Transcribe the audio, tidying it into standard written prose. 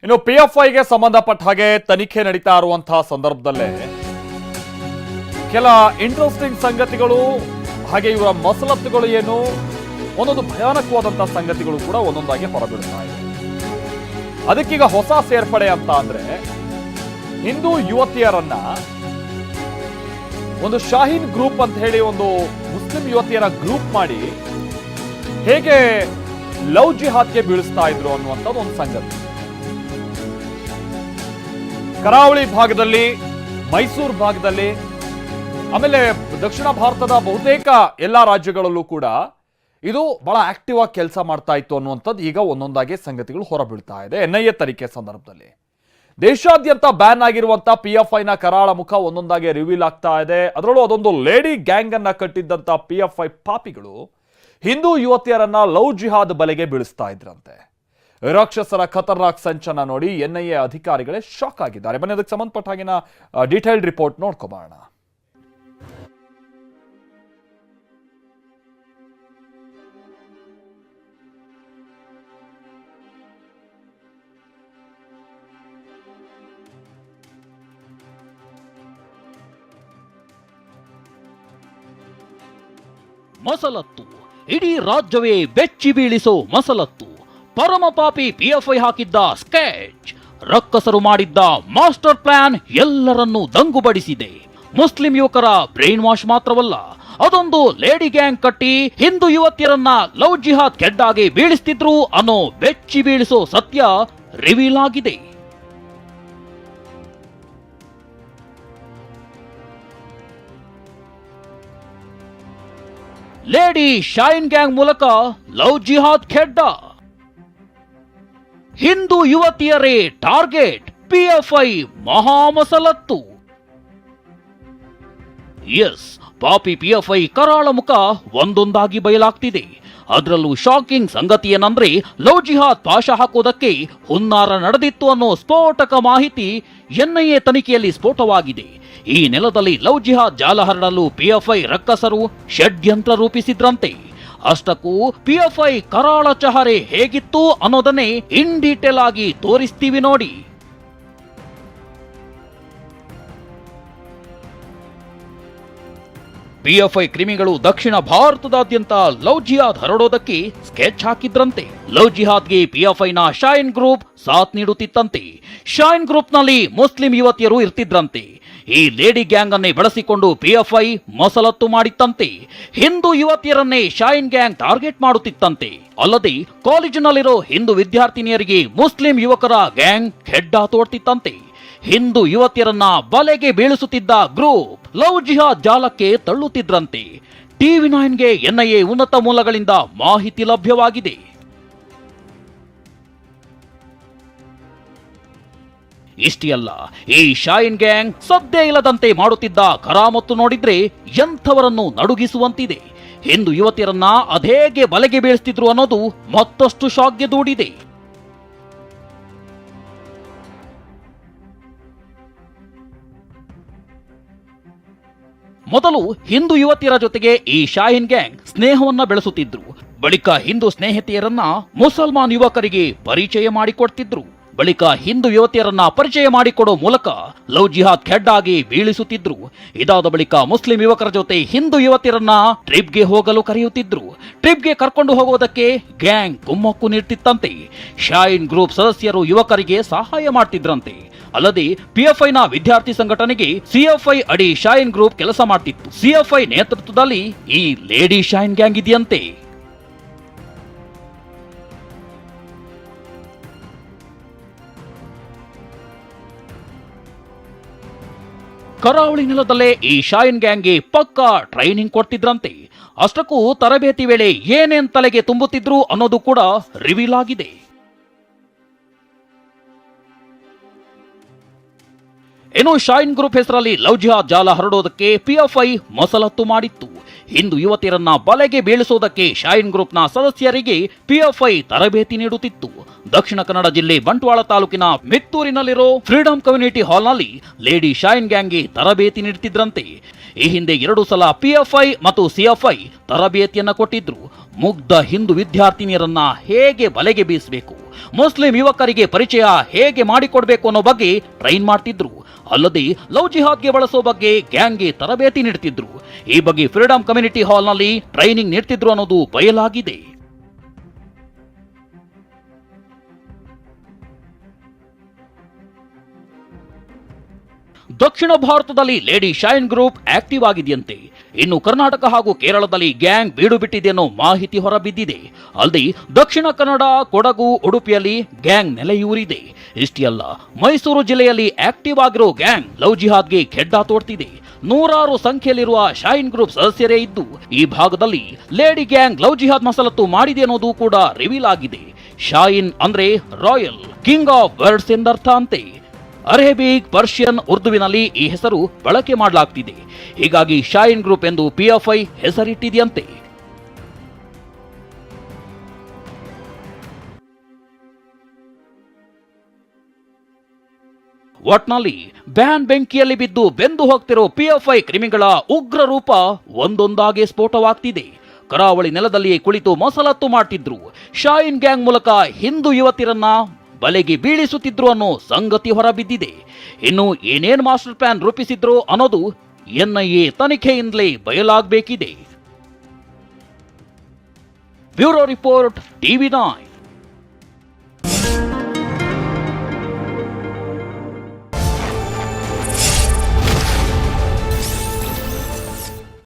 ಇನ್ನು ಪಿಎಫ್ಐಗೆ ಸಂಬಂಧಪಟ್ಟ ಹಾಗೆ ತನಿಖೆ ನಡೀತಾ ಇರುವಂತಹ ಸಂದರ್ಭದಲ್ಲೇ ಕೆಲ ಇಂಟ್ರೆಸ್ಟಿಂಗ್ ಸಂಗತಿಗಳು ಹಾಗೆ ಇವರ ಮಸಲತ್ತುಗಳು ಏನು ಒಂದೊಂದು ಭಯಾನಕವಾದಂತಹ ಸಂಗತಿಗಳು ಕೂಡ ಒಂದೊಂದಾಗಿ ಹೊರಬೀಳ್ತಾ ಇದೆ. ಅದಕ್ಕೀಗ ಹೊಸ ಸೇರ್ಪಡೆ ಅಂತ ಅಂದ್ರೆ ಹಿಂದೂ ಯುವತಿಯರನ್ನ ಒಂದು ಶಾಹೀನ್ ಗ್ರೂಪ್ ಅಂತ ಹೇಳಿ ಒಂದು ಮುಸ್ಲಿಂ ಯುವತಿಯರ ಗ್ರೂಪ್ ಮಾಡಿ ಹೇಗೆ ಲವ್ ಜಿಹಾದ್ಗೆ ಬೀಳಿಸ್ತಾ ಇದ್ರು ಅನ್ನುವಂಥದ್ದು ಒಂದು ಸಂಗತಿ. ಕರಾವಳಿ ಭಾಗದಲ್ಲಿ, ಮೈಸೂರು ಭಾಗದಲ್ಲಿ, ಆಮೇಲೆ ದಕ್ಷಿಣ ಭಾರತದ ಬಹುತೇಕ ಎಲ್ಲಾ ರಾಜ್ಯಗಳಲ್ಲೂ ಕೂಡ ಇದು ಬಹಳ ಆಕ್ಟಿವ್ ಆಗಿ ಕೆಲಸ ಮಾಡ್ತಾ ಇತ್ತು ಅನ್ನುವಂಥದ್ದು ಈಗ ಒಂದೊಂದಾಗಿ ಸಂಗತಿಗಳು ಹೊರಬೀಳ್ತಾ ಇದೆ. ಎನ್ಐಎ ತನಿಖೆ ಸಂದರ್ಭದಲ್ಲಿ ದೇಶಾದ್ಯಂತ ಬ್ಯಾನ್ ಆಗಿರುವಂತಹ ಪಿಎಫ್ಐನ ಕರಾಳ ಮುಖ ಒಂದೊಂದಾಗಿ ರಿವೀಲ್ ಆಗ್ತಾ ಇದೆ. ಅದರಲ್ಲೂ ಅದೊಂದು ಲೇಡಿ ಗ್ಯಾಂಗ್ ಅನ್ನ ಕಟ್ಟಿದ್ದಂತ ಪಿಎಫ್ಐ ಪಾಪಿಗಳು ಹಿಂದೂ ಯುವತಿಯರನ್ನ ಲವ್ ಜಿಹಾದ್ ಬಲೆಗೆ ಬೀಳಿಸ್ತಾ ಇದ್ರಂತೆ. ರಾಕ್ಷಸರ ಖತರ್ನಾಕ್ ಸಂಚನ ನೋಡಿ ಎನ್ಐಎ ಅಧಿಕಾರಿಗಳೇ ಶಾಕ್ ಆಗಿದ್ದಾರೆ. ಬನ್ನಿ ಅದಕ್ಕೆ ಸಂಬಂಧಪಟ್ಟ ಹಾಗಿನ ಡೀಟೇಲ್ಡ್ ರಿಪೋರ್ಟ್ ನೋಡ್ಕೊಬೋಣ. ಮಸಲತ್ತು ಇಡೀ ರಾಜ್ಯವೇ ಬೆಚ್ಚಿ ಬೀಳಿಸೋ ಮಸಲತ್ತು. ಪರಮಪಾಪಿ ಪಿಎಫ್ಐ ಹಾಕಿದ್ದ ಸ್ಕೆಚ್, ರಕ್ಕಸರು ಮಾಡಿದ್ದ ಮಾಸ್ಟರ್ ಪ್ಲಾನ್ ಎಲ್ಲರನ್ನೂ ದಂಗುಬಡಿಸಿದೆ. ಮುಸ್ಲಿಂ ಯುವಕರ ಬ್ರೈನ್ ವಾಶ್ ಮಾತ್ರವಲ್ಲ, ಅದೊಂದು ಲೇಡಿ ಗ್ಯಾಂಗ್ ಕಟ್ಟಿ ಹಿಂದೂ ಯುವತಿಯರನ್ನ ಲವ್ ಜಿಹಾದ್ ಕೆಡ್ಡಾಗಿ ಬೀಳಿಸ್ತಿದ್ರು ಅನ್ನೋ ಬೆಚ್ಚಿ ಬೀಳಿಸೋ ಸತ್ಯ ರಿವೀಲ್ ಆಗಿದೆ. ಲೇಡಿ ಶೈನ್ ಗ್ಯಾಂಗ್ ಮೂಲಕ ಲವ್ ಜಿಹಾದ್ ಖೆಡ್ಡ. ಹಿಂದೂ ಯುವತಿಯರೇ ಟಾರ್ಗೆಟ್, ಪಿಎಫ್ಐ ಮಹಾಮಸಲತ್ತು. ಎಸ್, ಪಾಪಿ ಪಿಎಫ್ಐ ಕರಾಳ ಮುಖ ಒಂದೊಂದಾಗಿ ಬಯಲಾಗ್ತಿದೆ. ಅದರಲ್ಲೂ ಶಾಕಿಂಗ್ ಸಂಗತಿ ಏನಂದ್ರೆ, ಲವ್ ಜಿಹಾದ್ ಪಾಶ ಹಾಕೋದಕ್ಕೆ ಹುನ್ನಾರ ನಡೆದಿತ್ತು ಅನ್ನೋ ಸ್ಫೋಟಕ ಮಾಹಿತಿ ಎನ್ಐಎ ತನಿಖೆಯಲ್ಲಿ ಸ್ಫೋಟವಾಗಿದೆ. ಈ ನೆಲದಲ್ಲಿ ಲವ್ ಜಿಹಾದ್ ಜಾಲ ಹರಡಲು ಪಿಎಫ್ಐ ರಕ್ಕಸರು ಷಡ್ಯಂತ್ರ ರೂಪಿಸಿದ್ರಂತೆ. ಅಷ್ಟಕ್ಕೂ ಪಿಎಫ್ಐ ಕರಾಳ ಚಹರೆ ಹೇಗಿತ್ತು ಅನ್ನೋದನ್ನೇ ಇನ್ ಡೀಟೇಲ್ ಆಗಿ ತೋರಿಸ್ತೀವಿ ನೋಡಿ. ಪಿಎಫ್ಐ ಕ್ರಿಮಿಗಳು ದಕ್ಷಿಣ ಭಾರತದಾದ್ಯಂತ ಲವ್ ಜಿಹಾದ್ ಹರಡೋದಕ್ಕೆ ಸ್ಕೆಚ್ ಹಾಕಿದ್ರಂತೆ. ಲವ್ ಜಿಹಾದ್ಗೆ ಪಿಎಫ್ಐನ ಶೈನ್ ಗ್ರೂಪ್ ಸಾಥ್ ನೀಡುತ್ತಿತ್ತಂತೆ. ಶೈನ್ ಗ್ರೂಪ್ನಲ್ಲಿ ಮುಸ್ಲಿಂ ಯುವತಿಯರು ಇರ್ತಿದ್ರಂತೆ. ಈ ಲೇಡಿ ಗ್ಯಾಂಗ್ ಅನ್ನೇ ಬಳಸಿಕೊಂಡು ಪಿಎಫ್ಐ ಮಸಲತ್ತು ಮಾಡಿತ್ತಂತೆ. ಹಿಂದೂ ಯುವತಿಯರನ್ನೇ ಶೈನ್ ಗ್ಯಾಂಗ್ ಟಾರ್ಗೆಟ್ ಮಾಡುತ್ತಿತ್ತಂತೆ. ಅಲ್ಲದೆ ಕಾಲೇಜಿನಲ್ಲಿರೋ ಹಿಂದೂ ವಿದ್ಯಾರ್ಥಿನಿಯರಿಗೆ ಮುಸ್ಲಿಂ ಯುವಕರ ಗ್ಯಾಂಗ್ ಖೆಡ್ಡ ತೋಡ್ತಿತ್ತಂತೆ. ಹಿಂದೂ ಯುವತಿಯರನ್ನ ಬಲೆಗೆ ಬೀಳಿಸುತ್ತಿದ್ದ ಗ್ರೂಪ್ ಲವ್ ಜಿಹಾದ್ ಜಾಲಕ್ಕೆ ತಳ್ಳುತ್ತಿದ್ರಂತೆ. ಟಿವಿ 9ಗೆ ಎನ್ಐಎ ಉನ್ನತ ಮೂಲಗಳಿಂದ ಮಾಹಿತಿ ಲಭ್ಯವಾಗಿದೆ. ಇಷ್ಟೇ ಅಲ್ಲ, ಈ ಶೈನ್ ಗ್ಯಾಂಗ್ ಸದ್ದೇ ಇಲ್ಲದಂತೆ ಮಾಡುತ್ತಿದ್ದ ಕರಾಮತ್ತು ನೋಡಿದ್ರೆ ಎಂಥವರನ್ನು ನಡುಗಿಸುವಂತಿದೆ. ಹಿಂದೂ ಯುವತಿಯರನ್ನ ಅದೇಗೆ ಬಲೆಗೆ ಬೀಳಿಸ್ತಿದ್ರು ಅನ್ನೋದು ಮತ್ತಷ್ಟು ಶಾಕ್ಗೆ ದೂಡಿದೆ. ಮೊದಲು ಹಿಂದೂ ಯುವತಿಯರ ಜೊತೆಗೆ ಈ ಶಾಹಿನ್ ಗ್ಯಾಂಗ್ ಸ್ನೇಹವನ್ನ ಬೆಳೆಸುತ್ತಿದ್ರು. ಬಳಿಕ ಹಿಂದೂ ಸ್ನೇಹಿತೆಯರನ್ನ ಮುಸಲ್ಮಾನ್ ಯುವಕರಿಗೆ ಪರಿಚಯ ಮಾಡಿಕೊಡ್ತಿದ್ರು. ಬಳಿಕ ಹಿಂದೂ ಯುವತಿಯರನ್ನ ಪರಿಚಯ ಮಾಡಿಕೊಡೋ ಮೂಲಕ ಲವ್ ಜಿಹಾದ್ ಖೆಡ್ಡಾಗಿ ಬೀಳಿಸುತ್ತಿದ್ರು. ಇದಾದ ಬಳಿಕ ಮುಸ್ಲಿಂ ಯುವಕರ ಜೊತೆ ಹಿಂದೂ ಯುವತಿಯರನ್ನ ಟ್ರಿಪ್ಗೆ ಹೋಗಲು ಕರೆಯುತ್ತಿದ್ರು. ಟ್ರಿಪ್ಗೆ ಕರ್ಕೊಂಡು ಹೋಗೋದಕ್ಕೆ ಗ್ಯಾಂಗ್ ಕುಮ್ಮಕ್ಕು ನೀಡ್ತಿತ್ತಂತೆ. ಶೈನ್ ಗ್ರೂಪ್ ಸದಸ್ಯರು ಯುವಕರಿಗೆ ಸಹಾಯ ಮಾಡ್ತಿದ್ರಂತೆ. ಅಲ್ಲದೆ ಪಿಎಫ್ಐನ ವಿದ್ಯಾರ್ಥಿ ಸಂಘಟನೆಗೆ ಸಿಎಫ್ಐ ಅಡಿ ಶೈನ್ ಗ್ರೂಪ್ ಕೆಲಸ ಮಾಡ್ತಿತ್ತು. ಸಿಎಫ್ಐ ನೇತೃತ್ವದಲ್ಲಿ ಈ ಲೇಡಿ ಶೈನ್ ಗ್ಯಾಂಗ್ ಇದೆಯಂತೆ. ಕರಾವಳಿ ನೆಲದಲ್ಲೇ ಈ ಶೈನ್ ಗ್ಯಾಂಗ್ಗೆ ಪಕ್ಕಾ ಟ್ರೈನಿಂಗ್ ಕೊಡ್ತಿದ್ರಂತೆ. ಅಷ್ಟಕ್ಕೂ ತರಬೇತಿ ವೇಳೆ ಏನೇನ್ ತಲೆಗೆ ತುಂಬುತ್ತಿದ್ರು ಅನ್ನೋದು ಕೂಡ ರಿವೀಲ್ ಆಗಿದೆ. ಇನ್ನು ಶೈನ್ ಗ್ರೂಪ್ ಹೆಸರಲ್ಲಿ ಲವ್ ಜಿಹಾದ್ ಜಾಲ ಹರಡೋದಕ್ಕೆ ಪಿಎಫ್ಐ ಮಸಲತ್ತು ಮಾಡಿತ್ತು. ಹಿಂದೂ ಯುವತಿಯರನ್ನ ಬಲೆಗೆ ಬೀಳಿಸೋದಕ್ಕೆ ಶೈನ್ ಗ್ರೂಪ್ನ ಸದಸ್ಯರಿಗೆ ಪಿಎಫ್ಐ ತರಬೇತಿ ನೀಡುತ್ತಿತ್ತು. ದಕ್ಷಿಣ ಕನ್ನಡ ಜಿಲ್ಲೆ ಬಂಟ್ವಾಳ ತಾಲೂಕಿನ ಮಿತ್ತೂರಿನಲ್ಲಿರೋ ಫ್ರೀಡಂ ಕಮ್ಯುನಿಟಿ ಹಾಲ್ನಲ್ಲಿ ಲೇಡಿ ಶೈನ್ ಗ್ಯಾಂಗ್ಗೆ ತರಬೇತಿ ನೀಡುತ್ತಿದ್ರಂತೆ. ಈ ಹಿಂದೆ 2 ಸಲ ಪಿಎಫ್ಐ ಮತ್ತು ಸಿಎಫ್ಐ ತರಬೇತಿಯನ್ನ ಕೊಟ್ಟಿದ್ರು. ಮುಗ್ಧ ಹಿಂದೂ ವಿದ್ಯಾರ್ಥಿನಿಯರನ್ನ ಹೇಗೆ ಬಲೆಗೆ ಬೀಸಬೇಕು, ಮುಸ್ಲಿಂ ಯುವಕರಿಗೆ ಪರಿಚಯ ಹೇಗೆ ಮಾಡಿಕೊಡ್ಬೇಕು ಅನ್ನೋ ಬಗ್ಗೆ ಟ್ರೈನ್ ಮಾಡ್ತಿದ್ರು. ಅಲ್ಲದೆ ಲವ್ ಜಿಹಾದ್ಗೆ ಬಳಸೋ ಬಗ್ಗೆ ಗ್ಯಾಂಗ್ಗೆ ತರಬೇತಿ ನೀಡ್ತಿದ್ರು. ಈ ಬಗ್ಗೆ ಫ್ರೀಡಂ ಕಮ್ಯುನಿಟಿ ಹಾಲ್ನಲ್ಲಿ ಟ್ರೈನಿಂಗ್ ನೀಡ್ತಿದ್ರು ಅನ್ನೋದು ಬಯಲಾಗಿದೆ. ದಕ್ಷಿಣ ಭಾರತದಲ್ಲಿ ಲೇಡಿ ಶೈನ್ ಗ್ರೂಪ್ ಆಕ್ಟಿವ್ ಆಗಿದೆಯಂತೆ. ಇನ್ನು ಕರ್ನಾಟಕ ಹಾಗೂ ಕೇರಳದಲ್ಲಿ ಗ್ಯಾಂಗ್ ಬೀಡು ಬಿಟ್ಟಿದೆ ಅನ್ನೋ ಮಾಹಿತಿ ಹೊರಬಿದ್ದಿದೆ. ಅಲ್ಲದೆ ದಕ್ಷಿಣ ಕನ್ನಡ, ಕೊಡಗು, ಉಡುಪಿಯಲ್ಲಿ ಗ್ಯಾಂಗ್ ನೆಲೆಯೂರಿದೆ. ಇಷ್ಟೇ ಅಲ್ಲ, ಮೈಸೂರು ಜಿಲ್ಲೆಯಲ್ಲಿ ಆಕ್ಟಿವ್ ಆಗಿರೋ ಗ್ಯಾಂಗ್ ಲವ್ ಜಿಹಾದ್ಗೆ ಖೆಡ್ಡಾ ತೋಡ್ತಿದೆ. 100 ಸಂಖ್ಯೆಯಲ್ಲಿರುವ ಶೈನ್ ಗ್ರೂಪ್ ಸದಸ್ಯರೇ ಇದ್ದು ಈ ಭಾಗದಲ್ಲಿ ಲೇಡಿ ಗ್ಯಾಂಗ್ ಲವ್ ಜಿಹಾದ್ ಮಸಲತ್ತು ಮಾಡಿದೆ ಅನ್ನೋದು ಕೂಡ ರಿವೀಲ್ ಆಗಿದೆ. ಶೈನ್ ಅಂದ್ರೆ ರಾಯಲ್, ಕಿಂಗ್ ಆಫ್ ಬರ್ಡ್ಸ್ ಎಂದರ್ಥ ಅಂತೆ. ಅರೇಬಿಕ್, ಪರ್ಷಿಯನ್, ಉರ್ದುವಿನಲ್ಲಿ ಈ ಹೆಸರು ಬಳಕೆ ಮಾಡಲಾಗ್ತಿದೆ. ಹೀಗಾಗಿ ಶೈನ್ ಗ್ರೂಪ್ ಎಂದು ಪಿಎಫ್ಐ ಹೆಸರಿಟ್ಟಿದೆಯಂತೆ. ಒಟ್ನಲ್ಲಿ ಬ್ಯಾನ್ ಬೆಂಕಿಯಲ್ಲಿ ಬಿದ್ದು ಬೆಂದು ಹೋಗ್ತಿರೋ ಪಿಎಫ್ಐ ಕ್ರಿಮಿಗಳ ಉಗ್ರ ರೂಪ ಒಂದೊಂದಾಗಿ ಸ್ಫೋಟವಾಗ್ತಿದೆ. ಕರಾವಳಿ ನೆಲದಲ್ಲಿ ಕುಳಿತು ಮಸಲತ್ತು ಮಾಡ್ತಿದ್ರು. ಶೈನ್ ಗ್ಯಾಂಗ್ ಮೂಲಕ ಹಿಂದೂ ಯುವತಿಯರನ್ನ ಬಲೆಗೆ ಬೀಳಿಸುತ್ತಿದ್ರು ಅನ್ನೋ ಸಂಗತಿ ಹೊರಬಿದ್ದಿದೆ. ಇನ್ನು ಏನೇನ್ ಮಾಸ್ಟರ್ ಪ್ಲಾನ್ ರೂಪಿಸಿದ್ರು ಅನ್ನೋದು ಎನ್ಐಎ ತನಿಖೆಯಿಂದಲೇ ಬಯಲಾಗಬೇಕಿದೆ. Bureau report, TV9.